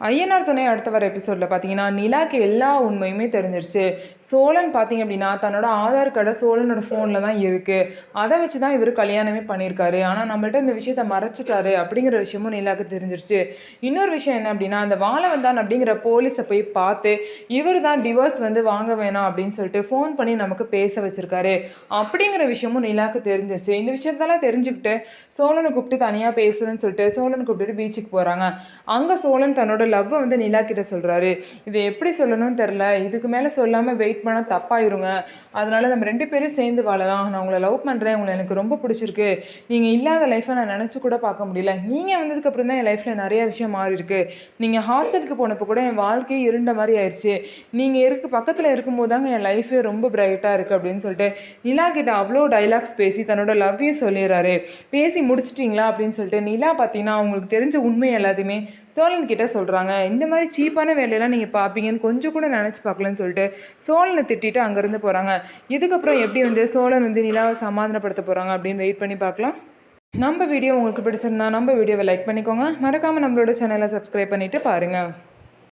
ஐயனார் துணை அடுத்த வர எபிசோடில் பார்த்தீங்கன்னா நிலாக்கு எல்லா உண்மையுமே தெரிஞ்சிருச்சு. சோழன் பார்த்தீங்க அப்படின்னா தன்னோட ஆதார் கார்டை சோழனோட ஃபோனில் தான் இருக்குது. அதை வச்சு தான் இவர் கல்யாணமே பண்ணியிருக்காரு. ஆனால் நம்மள்ட்ட இந்த விஷயத்த மறைச்சிட்டாரு அப்படிங்கிற விஷயமும் நிலாக்கு தெரிஞ்சிருச்சு. இன்னொரு விஷயம் என்ன அப்படின்னா, அந்த வாழவந்தான் அப்படிங்கிற போலீஸை போய் பார்த்து இவர் தான் டிவோர்ஸ் வந்து வாங்க வேணாம் அப்படின்னு சொல்லிட்டு ஃபோன் பண்ணி நமக்கு பேச வச்சிருக்காரு அப்படிங்கிற விஷயமும் நிலாக்கு தெரிஞ்சிருச்சு. இந்த விஷயத்தெல்லாம் தெரிஞ்சுக்கிட்டு சோழனை கூப்பிட்டு தனியாக பேசுவேன்னு சொல்லிட்டு சோழனை கூப்பிட்டு பீச்சுக்கு போகிறாங்க. அங்கே சோழன் தன்னோட லவ்வை வந்து நிலா கிட்ட சொல்கிறாரு. இது எப்படி சொல்லணும்னு தெரில, இதுக்கு மேலே சொல்லாமல் வெயிட் பண்ணால் தப்பாயிருங்க. அதனால நம்ம 2 பேரும் சேர்ந்து வாழலாம். நான் உங்களை லவ் பண்ணுறேன், உங்களை எனக்கு ரொம்ப பிடிச்சிருக்கு. நீங்கள் இல்லாத லைஃப்பை நான் நினச்சி கூட பார்க்க முடியல. நீங்கள் வந்ததுக்கப்புறம் தான் என் லைஃப்பில் நிறைய விஷயம் மாறி இருக்கு. நீங்கள் ஹாஸ்டலுக்கு போனப்போ கூட என் வாழ்க்கையே இருண்ட மாதிரி ஆயிடுச்சு. நீங்கள் பக்கத்தில் இருக்கும்போது தாங்க என் லைஃபே ரொம்ப பிரைட்டாக இருக்குது அப்படின்னு சொல்லிட்டு நிலா கிட்ட அவ்வளோ டைலாக்ஸ் பேசி தன்னோட லவ்வையும் சொல்லிடுறாரு. பேசி முடிச்சிட்டிங்களா அப்படின்னு சொல்லிட்டு நிலா பார்த்தீங்கன்னா அவங்களுக்கு தெரிஞ்ச உண்மை எல்லாத்தையுமே சோழன் கிட்ட சொல்கிறாங்க. இந்த மாதிரி சீப்பான வேலையெல்லாம் நீங்கள் பார்ப்பீங்கன்னு கொஞ்சம் கூட நினச்சி பார்க்கலன்னு சொல்லிட்டு சோழனை திட்டிட்டு அங்கேருந்து போகிறாங்க. இதுக்கப்புறம் எப்படி வந்து சோழன் வந்து நிலாவை சமாதானப்படுத்த போகிறாங்க அப்படின்னு வெயிட் பண்ணி பார்க்கலாம். நம்ம வீடியோ உங்களுக்கு பிடிச்சிருந்தா நம்ம வீடியோவை லைக் பண்ணிக்கோங்க. மறக்காமல் நம்மளோட சேனலை சப்ஸ்கிரைப் பண்ணிவிட்டு பாருங்கள்.